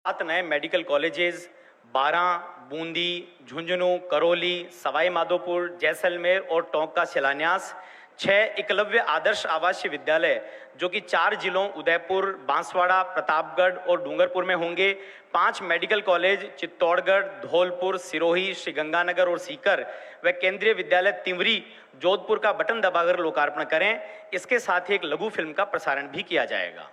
7 नए medical colleges, 12 Bundi, Jhunjhunu, Karauli, Sawai Madhopur, Jaisalmer और टोंक का शिलान्यास, 6 एकलव्य आदर्श आवासीय विद्यालय जो कि 4 जिलों उदयपुर, बांसवाड़ा, प्रतापगढ़ और डूंगरपुर में होंगे, 5 मेडिकल कॉलेज चित्तौड़गढ़, धौलपुर, सिरोही, श्रीगंगानगर और सीकर व केंद्रीय विद्यालय तिंवरी, जोधपुर का बटन दबाकर लोकार्पण करें। इसके साथ ही एक लघु फिल्म का प्रसारण भी किया जाएगा।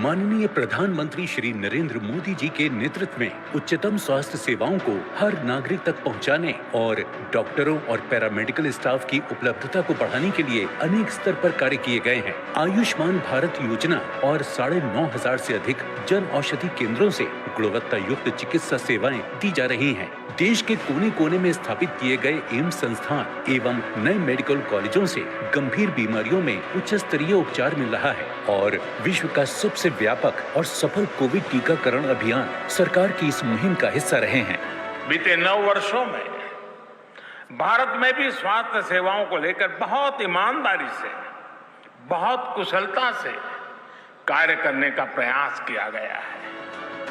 माननीय प्रधानमंत्री श्री नरेंद्र मोदी जी के नेतृत्व में उच्चतम स्वास्थ्य सेवाओं को हर नागरिक तक पहुंचाने और डॉक्टरों और पैरामेडिकल स्टाफ की उपलब्धता को बढ़ाने के लिए अनेक स्तर पर कार्य किए गए हैं। आयुष्मान भारत योजना और 9,500 से अधिक जन औषधि केंद्रों से गुणवत्ता युक्त चिकित्सा सेवाएं दी जा रही हैं। देश के कोने कोने में स्थापित किए गए एम्स संस्थान एवं नए मेडिकल कॉलेजों से गंभीर बीमारियों में उच्च स्तरीय उपचार मिल रहा है और विश्व का सबसे व्यापक और सफल कोविड टीकाकरण अभियान सरकार की इस मुहिम का हिस्सा रहे हैं। बीते 9 वर्षों में भारत में भी स्वास्थ्य सेवाओं को लेकर बहुत ईमानदारी से, बहुत कुशलता से कार्य करने का प्रयास किया गया है।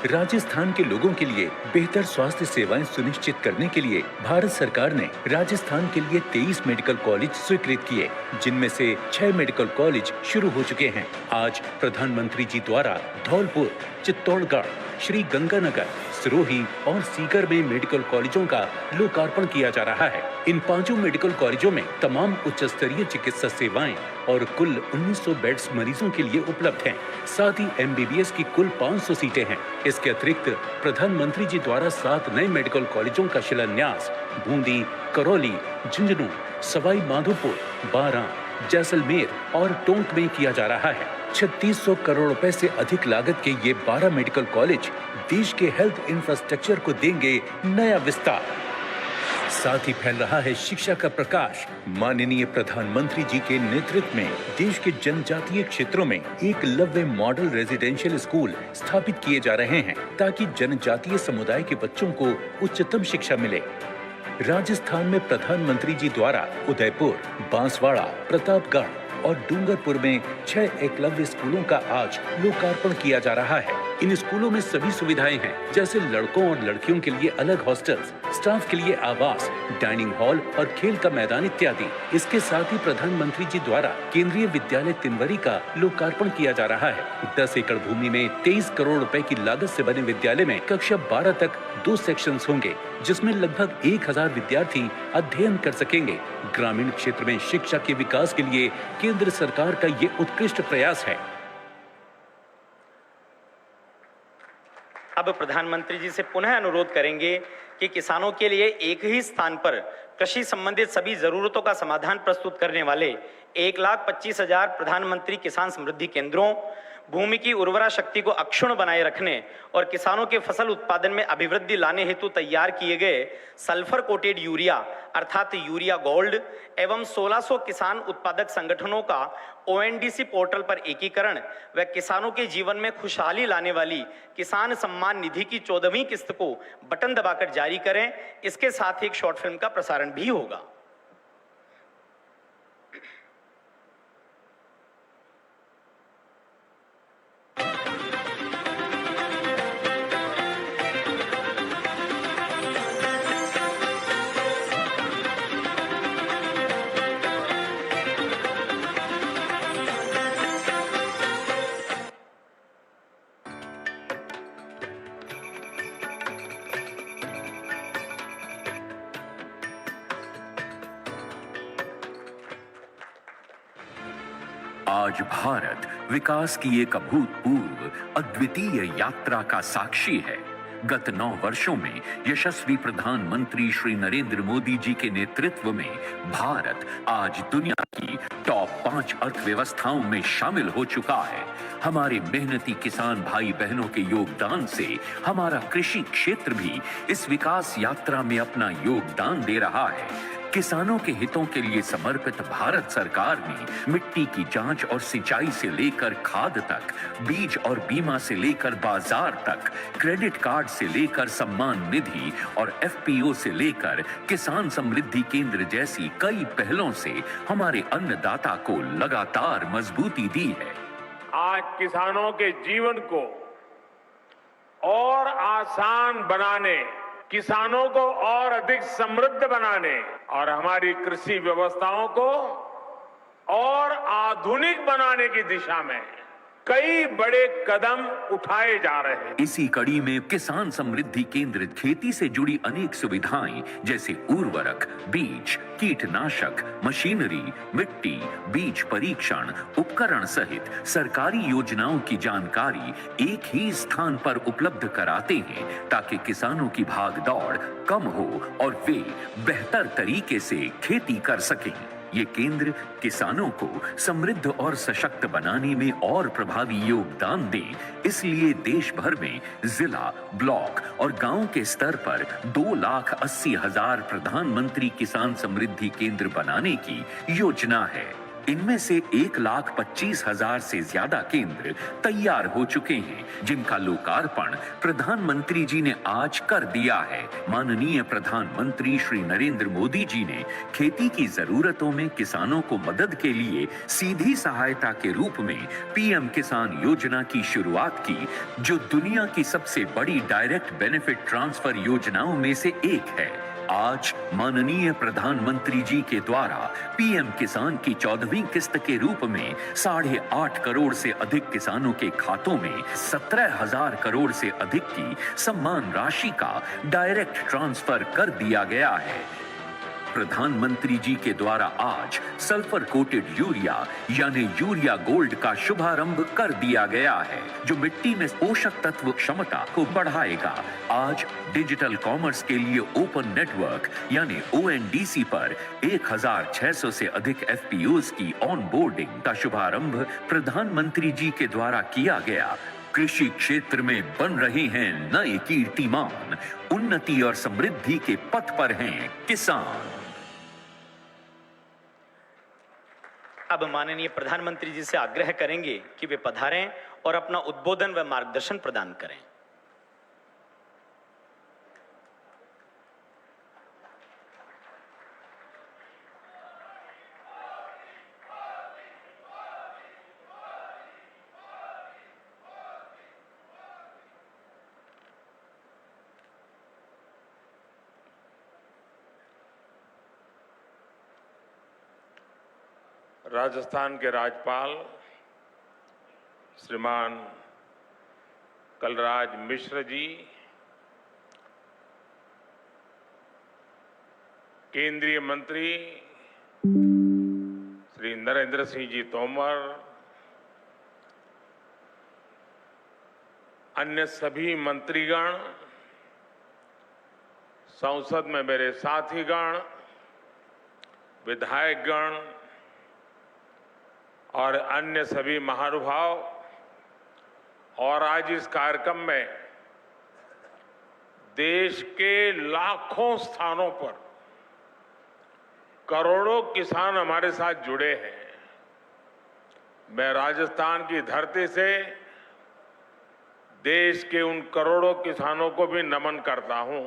राजस्थान के लोगों के लिए बेहतर स्वास्थ्य सेवाएं सुनिश्चित करने के लिए भारत सरकार ने राजस्थान के लिए 23 मेडिकल कॉलेज स्वीकृत किए, जिनमें से 6 मेडिकल कॉलेज शुरू हो चुके हैं। आज प्रधानमंत्री जी द्वारा धौलपुर, चित्तौड़गढ़, श्री गंगानगर, सिरोही और सीकर में मेडिकल कॉलेजों का लोकार्पण किया जा रहा है। इन 5 मेडिकल कॉलेजों में तमाम उच्च स्तरीय चिकित्सा सेवाएं और कुल 1900 बेड्स मरीजों के लिए उपलब्ध हैं। साथ ही MBBS की कुल 500 सीटें हैं। इसके अतिरिक्त प्रधानमंत्री जी द्वारा 7 नए मेडिकल कॉलेजों का शिलान्यास बूंदी, करौली, झुंझुनू, सवाई माधोपुर, बारां, जैसलमेर और टोंक में किया जा रहा है। 3600 करोड़ रुपए से अधिक लागत के ये 12 मेडिकल कॉलेज देश के हेल्थ इंफ्रास्ट्रक्चर को देंगे नया विस्तार। साथ ही फैल रहा है शिक्षा का प्रकाश। माननीय प्रधानमंत्री जी के नेतृत्व में देश के जनजातीय क्षेत्रों में एकलव्य मॉडल रेजिडेंशियल स्कूल स्थापित किए जा रहे हैं ताकि जनजातीय समुदाय के बच्चों को उच्चतम शिक्षा मिले। राजस्थान में प्रधानमंत्री जी द्वारा उदयपुर, बांसवाड़ा, प्रतापगढ़ और डूंगरपुर में 6 एकलव्य स्कूलों का आज लोकार्पण किया जा रहा है। इन स्कूलों में सभी सुविधाएं हैं, जैसे लड़कों और लड़कियों के लिए अलग हॉस्टल्स, स्टाफ के लिए आवास, डाइनिंग हॉल और खेल का मैदान इत्यादि। इसके साथ ही प्रधानमंत्री जी द्वारा केंद्रीय विद्यालय तिंवरी का लोकार्पण किया जा रहा है। 10 एकड़ भूमि में 23 करोड़ रुपए की लागत से बने विद्यालय में कक्षा 12 तक 2 सेक्शंस होंगे, जिसमें लगभग 1000 विद्यार्थी अध्ययन कर सकेंगे। ग्रामीण क्षेत्र में शिक्षा के विकास के लिए केंद्र सरकार का ये उत्कृष्ट प्रयास है। अब प्रधानमंत्री जी से पुनः अनुरोध करेंगे कि किसानों के लिए एक ही स्थान पर कृषि संबंधित सभी जरूरतों का समाधान प्रस्तुत करने वाले 1,25,000 प्रधानमंत्री किसान समृद्धि केंद्रों, भूमि की उर्वरा शक्ति को अक्षुण्ण बनाए रखने और किसानों के फसल उत्पादन में अभिवृद्धि लाने हेतु तैयार किए गए सल्फर कोटेड यूरिया अर्थात यूरिया गोल्ड एवं 1600 किसान उत्पादक संगठनों का ONDC पोर्टल पर एकीकरण व किसानों के जीवन में खुशहाली लाने वाली किसान सम्मान निधि की 14वीं किस्त को बटन दबाकर जारी करें। इसके साथ ही एक शॉर्ट फिल्म का प्रसारण भी होगा। आज भारत विकास की एक अभूतपूर्व अद्वितीय यात्रा का साक्षी है। गत 9 वर्षों में यशस्वी प्रधानमंत्री श्री नरेंद्र मोदी जी के नेतृत्व में भारत आज दुनिया की टॉप 5 अर्थव्यवस्थाओं में शामिल हो चुका है। हमारे मेहनती किसान भाई बहनों के योगदान से हमारा कृषि क्षेत्र भी इस विकास यात्रा में अपना योगदान दे रहा है। किसानों के हितों के लिए समर्पित भारत सरकार ने मिट्टी की जांच और सिंचाई से लेकर खाद तक, बीज और बीमा से लेकर बाजार तक, क्रेडिट कार्ड से लेकर सम्मान निधि और एफपीओ से लेकर किसान समृद्धि केंद्र जैसी कई पहलों से हमारे अन्नदाता को लगातार मजबूती दी है। आज किसानों के जीवन को और आसान बनाने, किसानों को और अधिक समृद्ध बनाने और हमारी कृषि व्यवस्थाओं को और आधुनिक बनाने की दिशा में कई बड़े कदम उठाए जा रहे हैं। इसी कड़ी में किसान समृद्धि केंद्र खेती से जुड़ी अनेक सुविधाएं जैसे उर्वरक, बीज, कीटनाशक, मशीनरी, मिट्टी, बीज परीक्षण, उपकरण सहित सरकारी योजनाओं की जानकारी एक ही स्थान पर उपलब्ध कराते हैं ताकि किसानों की भागदौड़ कम हो और वे बेहतर तरीके से खेती कर सकें। ये केंद्र किसानों को समृद्ध और सशक्त बनाने में और प्रभावी योगदान दें, इसलिए देश भर में जिला, ब्लॉक और गांव के स्तर पर 2,80,000 प्रधानमंत्री किसान समृद्धि केंद्र बनाने की योजना है। इनमें से 1,25,000 से ज्यादा केंद्र तैयार हो चुके हैं, जिनका लोकार्पण प्रधानमंत्री जी ने आज कर दिया है। माननीय प्रधानमंत्री श्री नरेंद्र मोदी जी ने खेती की जरूरतों में किसानों को मदद के लिए सीधी सहायता के रूप में पीएम किसान योजना की शुरुआत की, जो दुनिया की सबसे बड़ी डायरेक्ट बेनिफिट ट्रांसफर योजनाओं में से एक है। आज माननीय प्रधानमंत्री जी के द्वारा पीएम किसान की 14वीं किस्त के रूप में 8.5 करोड़ से अधिक किसानों के खातों में 17,000 करोड़ से अधिक की सम्मान राशि का डायरेक्ट ट्रांसफर कर दिया गया है। प्रधानमंत्री जी के द्वारा आज सल्फर कोटेड यूरिया यानी यूरिया गोल्ड का शुभारंभ कर दिया गया है, जो मिट्टी में पोषक तत्व क्षमता को बढ़ाएगा। आज डिजिटल कॉमर्स के लिए ओपन नेटवर्क यानी ओएनडीसी पर 1,600 से अधिक एफपीओज की ऑनबोर्डिंग का शुभारंभ प्रधानमंत्री जी के द्वारा किया गया। कृषि क्षेत्र में बन रहे हैं नए कीर्तिमान, उन्नति और समृद्धि के पथ पर हैं किसान। अब माननीय प्रधानमंत्री जी से आग्रह करेंगे कि वे पधारें और अपना उद्बोधन व मार्गदर्शन प्रदान करें। राजस्थान के राज्यपाल श्रीमान कलराज मिश्र जी, केंद्रीय मंत्री श्री नरेंद्र सिंह जी तोमर, अन्य सभी मंत्रीगण, संसद में मेरे साथीगण, विधायकगण और अन्य सभी महानुभाव, और आज इस कार्यक्रम में देश के लाखों स्थानों पर करोड़ों किसान हमारे साथ जुड़े हैं। मैं राजस्थान की धरती से देश के उन करोड़ों किसानों को भी नमन करता हूं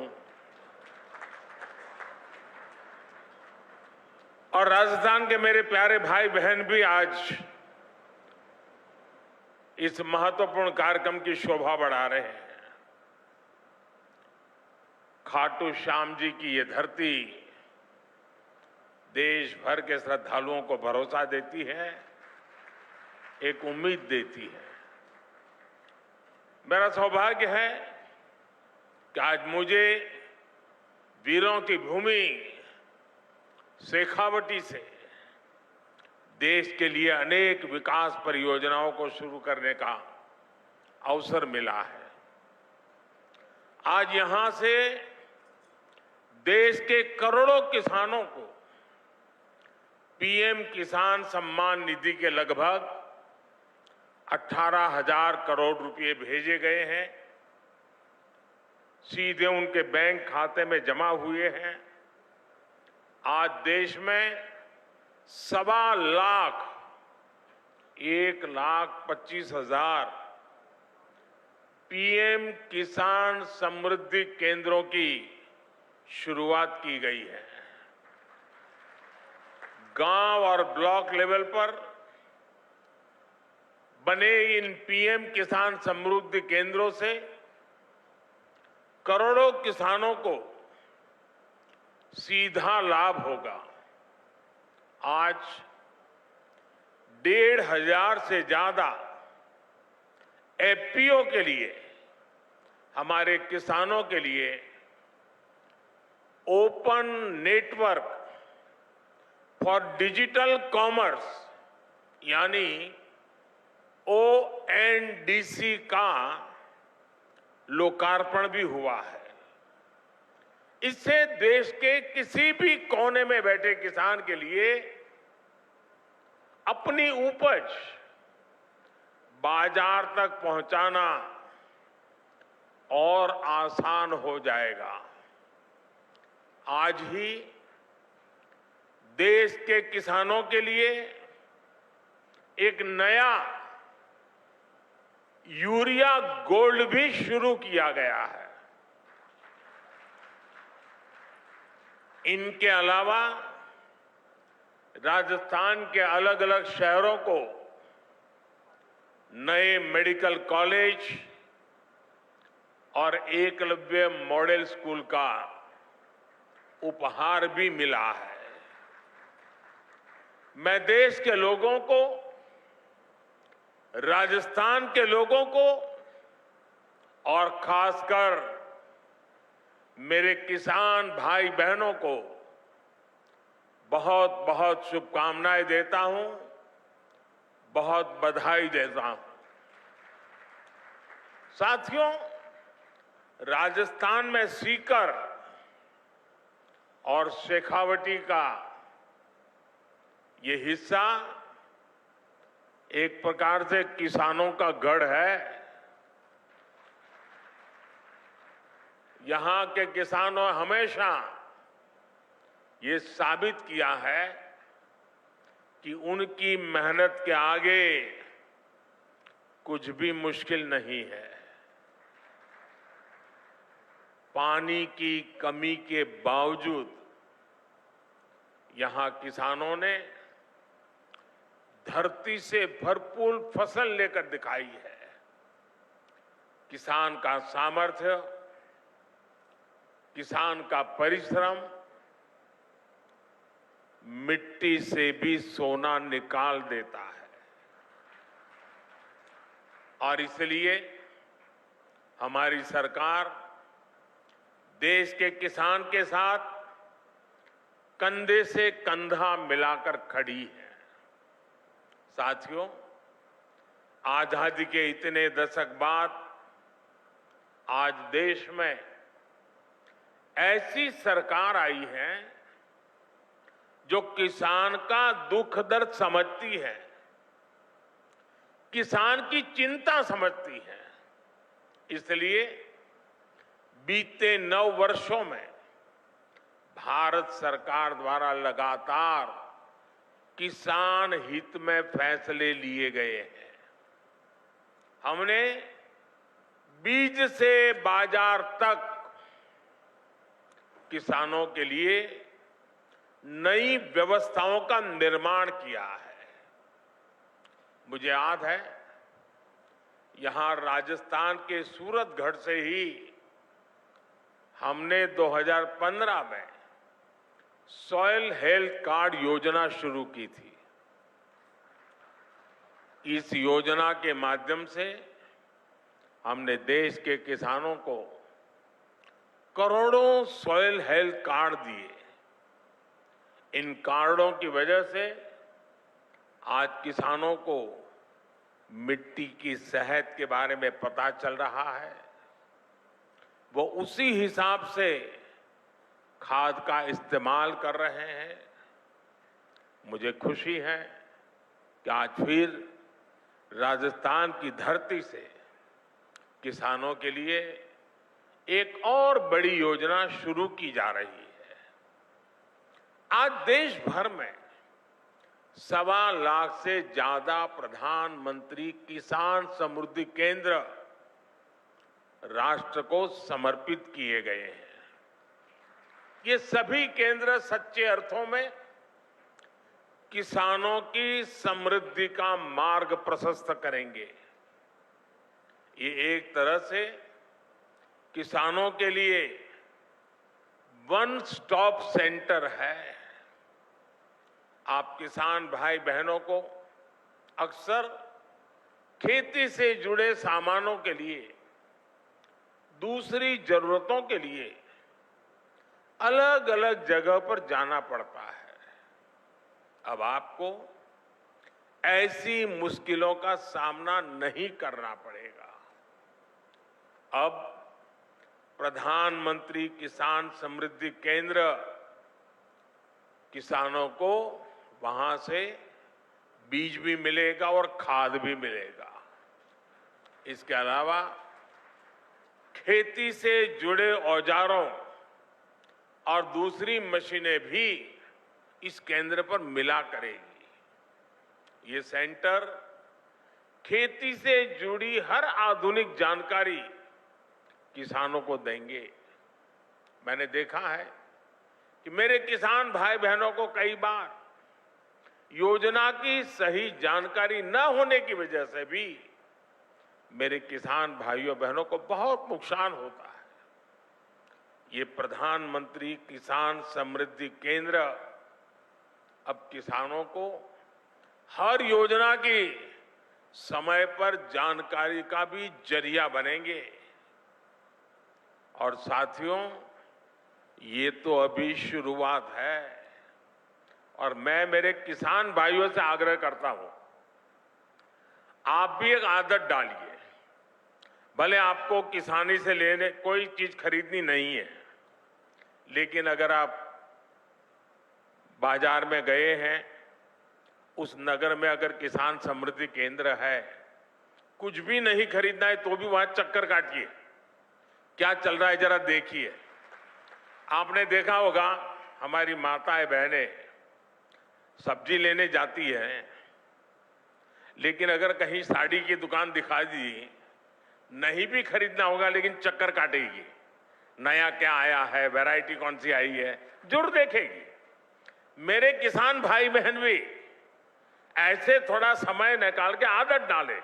और राजस्थान के मेरे प्यारे भाई बहन भी आज इस महत्वपूर्ण कार्यक्रम की शोभा बढ़ा रहे हैं। खाटू श्याम जी की ये धरती देश भर के श्रद्धालुओं को भरोसा देती है, एक उम्मीद देती है। मेरा सौभाग्य है कि आज मुझे वीरों की भूमि शेखावटी से देश के लिए अनेक विकास परियोजनाओं को शुरू करने का अवसर मिला है। आज यहां से देश के करोड़ों किसानों को पीएम किसान सम्मान निधि के लगभग 18,000 करोड़ रुपए भेजे गए हैं, सीधे उनके बैंक खाते में जमा हुए हैं। आज देश में 1,25,000 पीएम किसान समृद्धि केंद्रों की शुरुआत की गई है। गांव और ब्लॉक लेवल पर बने इन पीएम किसान समृद्धि केंद्रों से करोड़ों किसानों को सीधा लाभ होगा। आज 1,500 से ज्यादा एफपीओ के लिए, हमारे किसानों के लिए open network for digital commerce यानी ONDC का लोकार्पण भी हुआ है। इससे देश के किसी भी कोने में बैठे किसान के लिए अपनी उपज बाजार तक पहुंचाना और आसान हो जाएगा। आज ही देश के किसानों के लिए एक नया यूरिया गोल्ड भी शुरू किया गया है। इनके अलावा राजस्थान के अलग अलग शहरों को नए मेडिकल कॉलेज और एकलव्य मॉडल स्कूल का उपहार भी मिला है। मैं देश के लोगों को, राजस्थान के लोगों को और खासकर मेरे किसान भाई बहनों को बहुत बहुत शुभकामनाएं देता हूं, बहुत बधाई देता हूं। साथियों, राजस्थान में सीकर और शेखावटी का ये हिस्सा एक प्रकार से किसानों का गढ़ है। यहां के किसानों हमेशा ये साबित किया है कि उनकी मेहनत के आगे कुछ भी मुश्किल नहीं है। पानी की कमी के बावजूद यहां किसानों ने धरती से भरपूर फसल लेकर दिखाई है। किसान का सामर्थ्य, किसान का परिश्रम मिट्टी से भी सोना निकाल देता है। और इसलिए हमारी सरकार देश के किसान के साथ कंधे से कंधा मिलाकर खड़ी है। साथियों, आजादी के इतने दशक बाद आज देश में ऐसी सरकार आई है जो किसान का दुख दर्द समझती है, किसान की चिंता समझती है। इसलिए बीते 9 वर्षों में भारत सरकार द्वारा लगातार किसान हित में फैसले लिए गए हैं। हमने बीज से बाजार तक किसानों के लिए नई व्यवस्थाओं का निर्माण किया है। मुझे याद है, यहां राजस्थान के सूरतगढ़ से ही हमने 2015 में सॉइल हेल्थ कार्ड योजना शुरू की थी। इस योजना के माध्यम से हमने देश के किसानों को करोड़ों सॉइल हेल्थ कार्ड दिए। इन कार्डों की वजह से आज किसानों को मिट्टी की सेहत के बारे में पता चल रहा है। वो उसी हिसाब से खाद का इस्तेमाल कर रहे हैं। मुझे खुशी है कि आज फिर राजस्थान की धरती से किसानों के लिए एक और बड़ी योजना शुरू की जा रही है। आज देश भर में 1.25 लाख से ज्यादा प्रधानमंत्री किसान समृद्धि केंद्र राष्ट्र को समर्पित किए गए हैं। ये सभी केंद्र सच्चे अर्थों में किसानों की समृद्धि का मार्ग प्रशस्त करेंगे। ये एक तरह से किसानों के लिए वन स्टॉप सेंटर है। आप किसान भाई बहनों को अक्सर खेती से जुड़े सामानों के लिए, दूसरी जरूरतों के लिए अलग अलग जगह पर जाना पड़ता है। अब आपको ऐसी मुश्किलों का सामना नहीं करना पड़ेगा। अब प्रधानमंत्री किसान समृद्धि केंद्र किसानों को वहां से बीज भी मिलेगा और खाद भी मिलेगा। इसके अलावा खेती से जुड़े औजारों और दूसरी मशीनें भी इस केंद्र पर मिला करेगी। ये सेंटर खेती से जुड़ी हर आधुनिक जानकारी किसानों को देंगे। मैंने देखा है कि मेरे किसान भाई बहनों को कई बार योजना की सही जानकारी न होने की वजह से भी मेरे किसान भाइयों बहनों को बहुत नुकसान होता है। ये प्रधानमंत्री किसान समृद्धि केंद्र अब किसानों को हर योजना की समय पर जानकारी का भी जरिया बनेंगे। और साथियों, ये तो अभी शुरुआत है और मैं मेरे किसान भाइयों से आग्रह करता हूं, आप भी एक आदत डालिए। भले आपको किसानी से लेने कोई चीज खरीदनी नहीं है, लेकिन अगर आप बाजार में गए हैं, उस नगर में अगर किसान समृद्धि केंद्र है, कुछ भी नहीं खरीदना है तो भी वहां चक्कर काटिए, क्या चल रहा है जरा देखिए। आपने देखा होगा हमारी माताएं बहनें सब्जी लेने जाती हैं, लेकिन अगर कहीं साड़ी की दुकान दिखा दी, नहीं भी खरीदना होगा लेकिन चक्कर काटेगी, नया क्या आया है, वैरायटी कौन सी आई है, जरूर देखेगी। मेरे किसान भाई बहन भी ऐसे थोड़ा समय निकाल के आदत डालें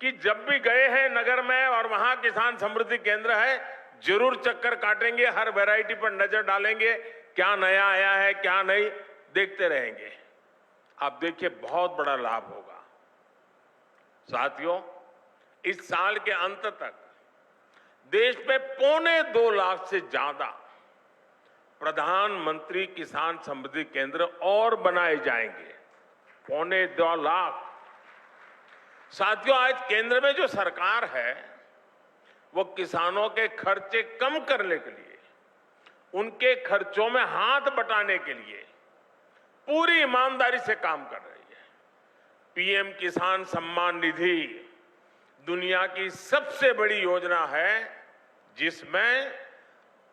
कि जब भी गए हैं नगर में और वहां किसान समृद्धि केंद्र है, जरूर चक्कर काटेंगे, हर वैरायटी पर नजर डालेंगे, क्या नया आया है क्या नहीं, देखते रहेंगे। आप देखिए बहुत बड़ा लाभ होगा। साथियों, इस साल के अंत तक देश में 2.25 लाख से ज्यादा प्रधानमंत्री किसान समृद्धि केंद्र और बनाए जाएंगे। 2.25 लाख। साथियों, आज केंद्र में जो सरकार है वो किसानों के खर्चे कम करने के लिए, उनके खर्चों में हाथ बटाने के लिए पूरी ईमानदारी से काम कर रही है। पीएम किसान सम्मान निधि दुनिया की सबसे बड़ी योजना है जिसमें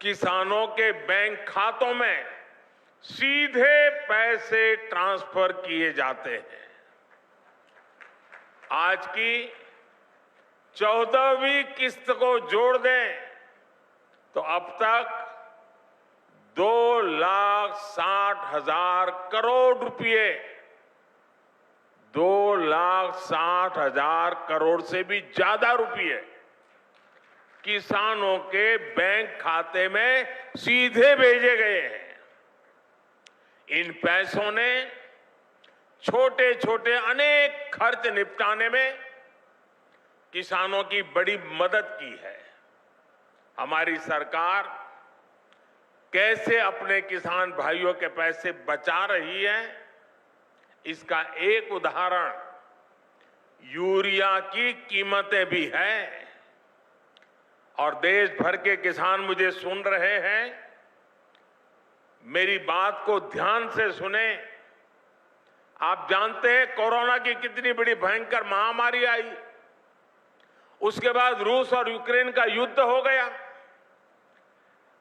किसानों के बैंक खातों में सीधे पैसे ट्रांसफर किए जाते हैं। आज की 14वीं किस्त को जोड़ दें तो अब तक 2,60,000 करोड़ रुपए, 2,60,000 करोड़ से भी ज्यादा रुपए किसानों के बैंक खाते में सीधे भेजे गए हैं। इन पैसों ने छोटे छोटे अनेक खर्च निपटाने में किसानों की बड़ी मदद की है। हमारी सरकार कैसे अपने किसान भाइयों के पैसे बचा रही है, इसका एक उदाहरण यूरिया की कीमतें भी हैं। और देश भर के किसान मुझे सुन रहे हैं, मेरी बात को ध्यान से सुने। आप जानते हैं कोरोना की कितनी बड़ी भयंकर महामारी आई। उसके बाद रूस और यूक्रेन का युद्ध हो गया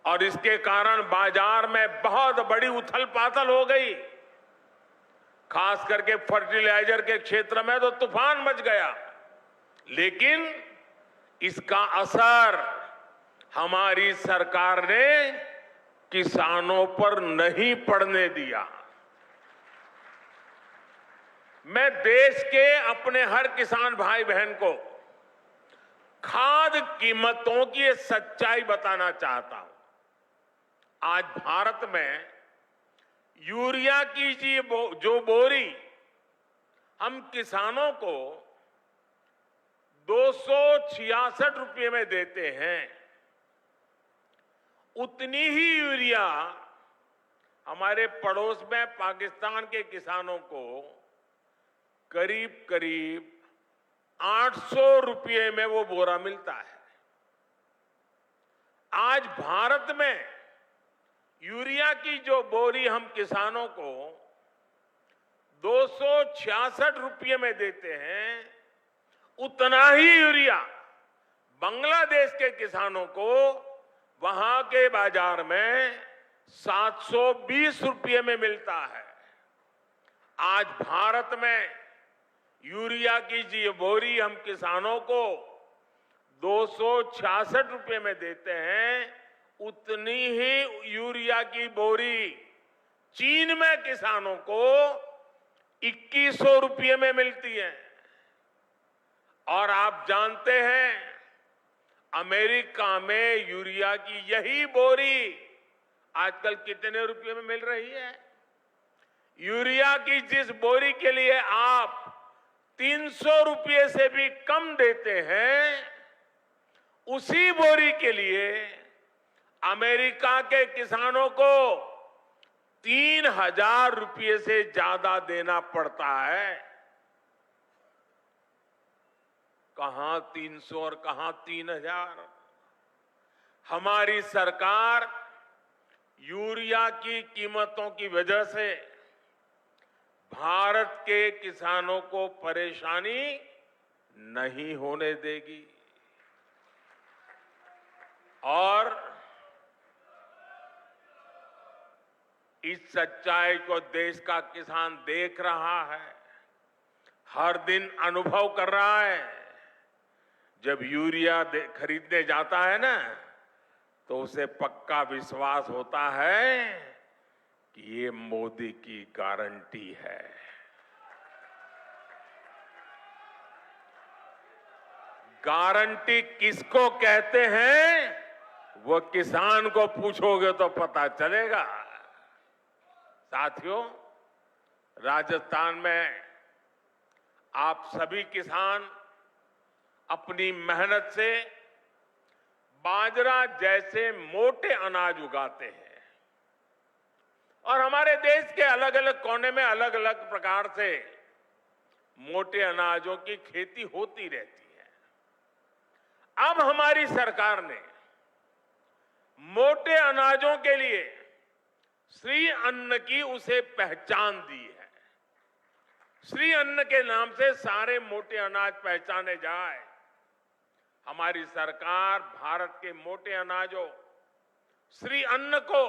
और इसके कारण बाजार में बहुत बड़ी उथल-पाथल हो गई। खास करके फर्टिलाइजर के क्षेत्र में तो तूफान मच गया, लेकिन इसका असर हमारी सरकार ने किसानों पर नहीं पड़ने दिया। मैं देश के अपने हर किसान भाई बहन को खाद कीमतों की ये सच्चाई बताना चाहता हूं। आज भारत में यूरिया की जो बोरी हम किसानों को 266 रुपये में देते हैं, उतनी ही यूरिया हमारे पड़ोस में पाकिस्तान के किसानों को करीब करीब 800 रुपये में वो बोरा मिलता है। आज भारत में यूरिया की जो बोरी हम किसानों को 266 रुपये में देते हैं, उतना ही यूरिया बांग्लादेश के किसानों को वहां के बाजार में 720 रुपये में मिलता है। आज भारत में यूरिया की जो बोरी हम किसानों को 266 रुपये में देते हैं, उतनी ही यूरिया की बोरी चीन में किसानों को 2100 रुपये में मिलती है। और आप जानते हैं अमेरिका में यूरिया की यही बोरी आजकल कितने रुपये में मिल रही है? यूरिया की जिस बोरी के लिए आप 300 रुपये से भी कम देते हैं, उसी बोरी के लिए अमेरिका के किसानों को 3000 रुपये से ज्यादा देना पड़ता है। कहां 300 और कहां 3000? हमारी सरकार यूरिया की कीमतों की वजह से भारत के किसानों को परेशानी नहीं होने देगी। और इस सच्चाई को देश का किसान देख रहा है, हर दिन अनुभव कर रहा है। जब यूरिया खरीदने जाता है ना, तो उसे पक्का विश्वास होता है कि ये मोदी की गारंटी है। गारंटी किसको कहते हैं, वो किसान को पूछोगे तो पता चलेगा। साथियों, राजस्थान में आप सभी किसान अपनी मेहनत से बाजरा जैसे मोटे अनाज उगाते हैं और हमारे देश के अलग अलग कोने में अलग अलग प्रकार से मोटे अनाजों की खेती होती रहती है। अब हमारी सरकार ने मोटे अनाजों के लिए श्री अन्न की उसे पहचान दी है। श्री अन्न के नाम से सारे मोटे अनाज पहचाने जाए। हमारी सरकार भारत के मोटे अनाजों श्री अन्न को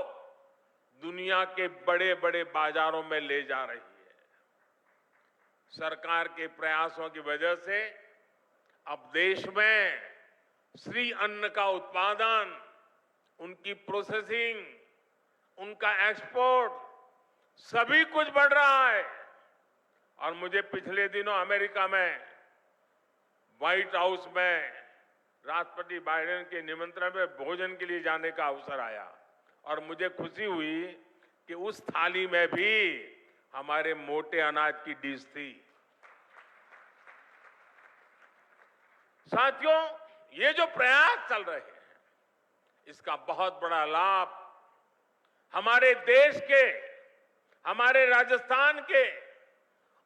दुनिया के बड़े बड़े बाजारों में ले जा रही है। सरकार के प्रयासों की वजह से अब देश में श्री अन्न का उत्पादन, उनकी प्रोसेसिंग, उनका एक्सपोर्ट सभी कुछ बढ़ रहा है। और मुझे पिछले दिनों अमेरिका में व्हाइट हाउस में राष्ट्रपति बाइडेन के निमंत्रण में भोजन के लिए जाने का अवसर आया और मुझे खुशी हुई कि उस थाली में भी हमारे मोटे अनाज की डिश थी। साथियों, ये जो प्रयास चल रहे हैं, इसका बहुत बड़ा लाभ हमारे देश के, हमारे राजस्थान के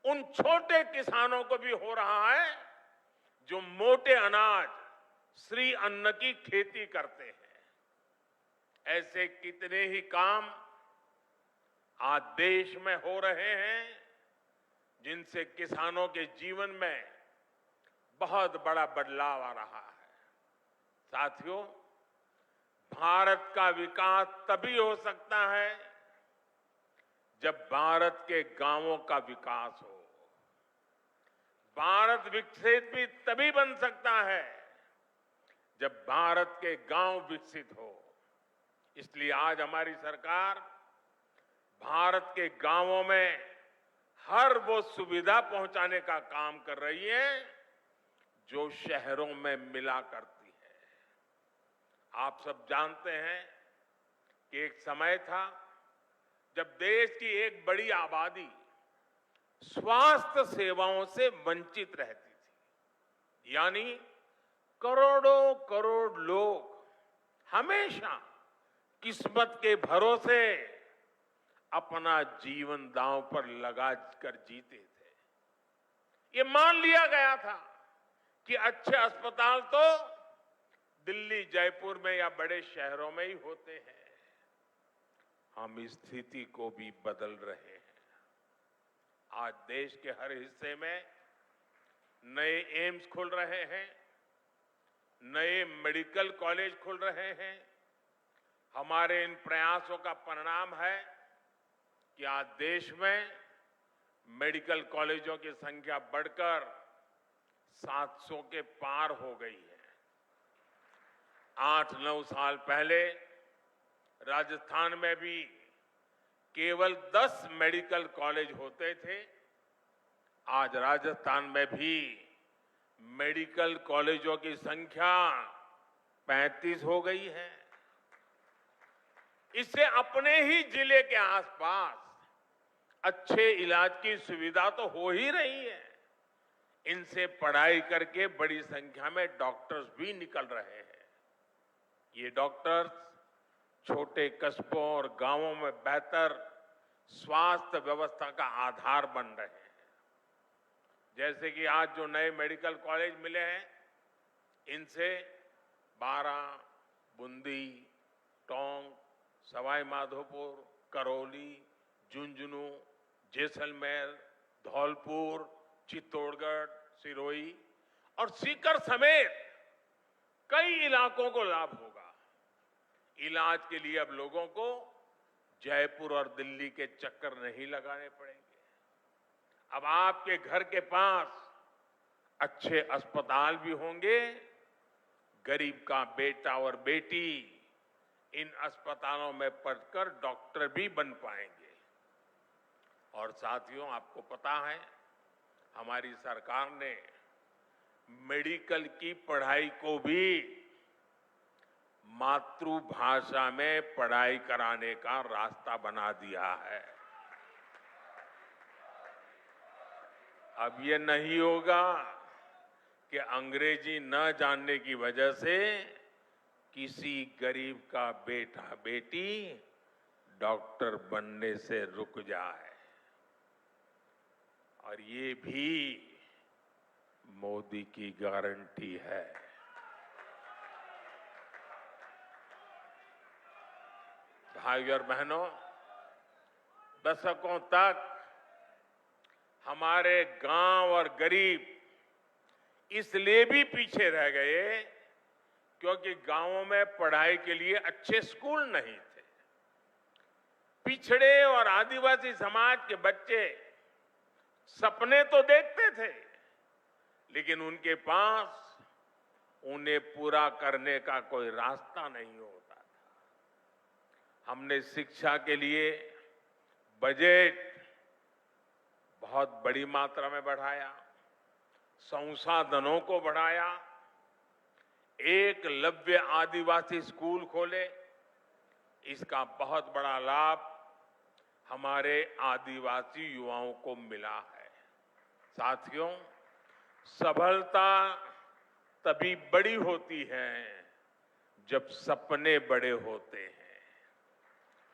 उन छोटे किसानों को भी हो रहा है जो मोटे अनाज श्री अन्न की खेती करते हैं। ऐसे कितने ही काम आज देश में हो रहे हैं जिनसे किसानों के जीवन में बहुत बड़ा बदलाव आ रहा है। साथियों, भारत का विकास तभी हो सकता है जब भारत के गांवों का विकास हो। भारत विकसित भी तभी बन सकता है जब भारत के गांव विकसित हो। इसलिए आज हमारी सरकार भारत के गांवों में हर वो सुविधा पहुंचाने का काम कर रही है जो शहरों में मिला करती है। आप सब जानते हैं कि एक समय था जब देश की एक बड़ी आबादी स्वास्थ्य सेवाओं से वंचित रहती थी। यानी करोड़ों करोड़ लोग हमेशा किस्मत के भरोसे अपना जीवन दांव पर लगा कर जीते थे। ये मान लिया गया था कि अच्छे अस्पताल तो दिल्ली, जयपुर में या बड़े शहरों में ही होते हैं। हम इस स्थिति को भी बदल रहे हैं। आज देश के हर हिस्से में नए एम्स खुल रहे हैं, नए मेडिकल कॉलेज खुल रहे हैं। हमारे इन प्रयासों का परिणाम है कि आज देश में मेडिकल कॉलेजों की संख्या बढ़कर 700 के पार हो गई है। 8-9 साल पहले राजस्थान में भी केवल 10 मेडिकल कॉलेज होते थे। आज राजस्थान में भी मेडिकल कॉलेजों की संख्या 35 हो गई है। इससे अपने ही जिले के आसपास अच्छे इलाज की सुविधा तो हो ही रही है। इनसे पढ़ाई करके बड़ी संख्या में डॉक्टर्स भी निकल रहे हैं। ये डॉक्टर्स छोटे कस्बों और गांवों में बेहतर स्वास्थ्य व्यवस्था का आधार बन रहे हैं। जैसे कि आज जो नए मेडिकल कॉलेज मिले हैं, इनसे बारां, बूंदी, टोंक, सवाई माधोपुर, करौली, झुंझुनू, जैसलमेर, धौलपुर, चित्तौड़गढ़, सिरोही और सीकर समेत कई इलाकों को लाभ होगा। इलाज के लिए अब लोगों को जयपुर और दिल्ली के चक्कर नहीं लगाने पड़ेंगे। अब आपके घर के पास अच्छे अस्पताल भी होंगे। गरीब का बेटा और बेटी इन अस्पतालों में पढ़कर डॉक्टर भी बन पाएंगे। और साथियों, आपको पता है हमारी सरकार ने मेडिकल की पढ़ाई को भी मातृभाषा में पढ़ाई कराने का रास्ता बना दिया है। अब ये नहीं होगा कि अंग्रेजी न जानने की वजह से किसी गरीब का बेटा बेटी डॉक्टर बनने से रुक जाए। और ये भी मोदी की गारंटी है। भाइयों और बहनों, दशकों तक हमारे गांव और गरीब इसलिए भी पीछे रह गए क्योंकि गांवों में पढ़ाई के लिए अच्छे स्कूल नहीं थे। पिछड़े और आदिवासी समाज के बच्चे सपने तो देखते थे, लेकिन उनके पास उन्हें पूरा करने का कोई रास्ता नहीं होता था। हमने शिक्षा के लिए बजट बहुत बड़ी मात्रा में बढ़ाया, संसाधनों को बढ़ाया, एकलव्य आदिवासी स्कूल खोले। इसका बहुत बड़ा लाभ हमारे आदिवासी युवाओं को मिला है। साथियों, सफलता तभी बड़ी होती है जब सपने बड़े होते हैं।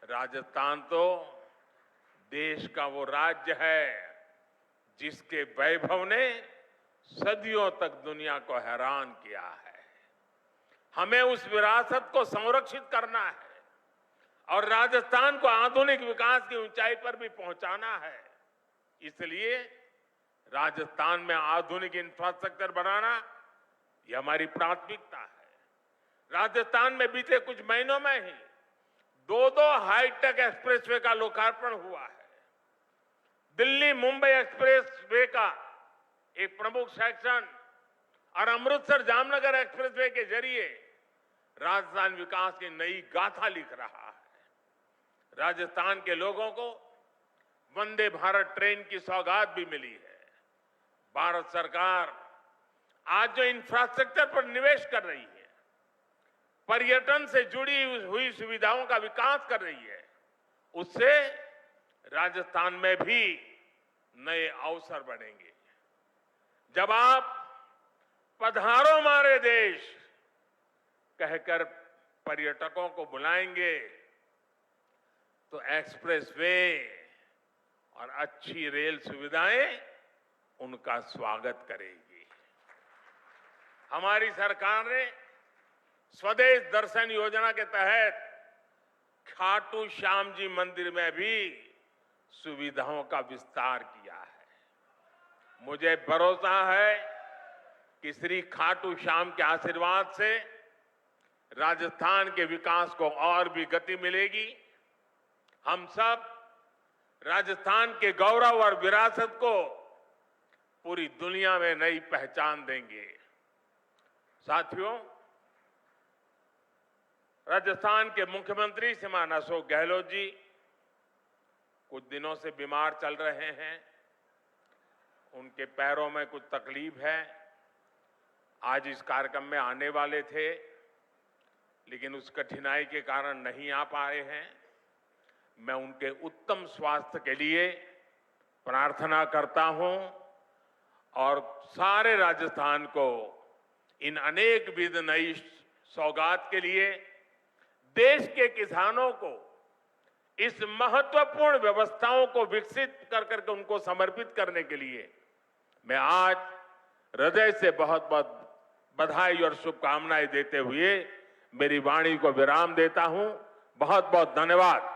राजस्थान तो देश का वो राज्य है जिसके वैभव ने सदियों तक दुनिया को हैरान किया है। हमें उस विरासत को संरक्षित करना है और राजस्थान को आधुनिक विकास की ऊंचाई पर भी पहुंचाना है। इसलिए राजस्थान में आधुनिक इंफ्रास्ट्रक्चर बनाना ये हमारी प्राथमिकता है। राजस्थान में बीते कुछ महीनों में ही दो हाईटेक एक्सप्रेसवे का लोकार्पण हुआ है। दिल्ली मुंबई एक्सप्रेसवे का एक प्रमुख सेक्शन और अमृतसर जामनगर एक्सप्रेसवे के जरिए राजस्थान विकास की नई गाथा लिख रहा है। राजस्थान के लोगों को वंदे भारत ट्रेन की सौगात भी मिली है। भारत सरकार आज जो इंफ्रास्ट्रक्चर पर निवेश कर रही है, पर्यटन से जुड़ी हुई सुविधाओं का विकास कर रही है, उससे राजस्थान में भी नए अवसर बनेंगे। जब आप पधारो मारे देश कहकर पर्यटकों को बुलाएंगे तो एक्सप्रेसवे और अच्छी रेल सुविधाएं उनका स्वागत करेगी। हमारी सरकार ने स्वदेश दर्शन योजना के तहत खाटू श्याम जी मंदिर में भी सुविधाओं का विस्तार किया है। मुझे भरोसा है कि श्री खाटू श्याम के आशीर्वाद से राजस्थान के विकास को और भी गति मिलेगी। हम सब राजस्थान के गौरव और विरासत को पूरी दुनिया में नई पहचान देंगे। साथियों, राजस्थान के मुख्यमंत्री श्रीमान अशोक गहलोत जी कुछ दिनों से बीमार चल रहे हैं। उनके पैरों में कुछ तकलीफ है। आज इस कार्यक्रम में आने वाले थे, लेकिन उस कठिनाई के कारण नहीं आ पाए हैं। मैं उनके उत्तम स्वास्थ्य के लिए प्रार्थना करता हूं और सारे राजस्थान को इन अनेक विध नई सौगात के लिए, देश के किसानों को इस महत्वपूर्ण व्यवस्थाओं को विकसित कर करके उनको समर्पित करने के लिए मैं आज हृदय से बहुत बहुत बधाई और शुभकामनाएं देते हुए मेरी वाणी को विराम देता हूं। बहुत बहुत धन्यवाद।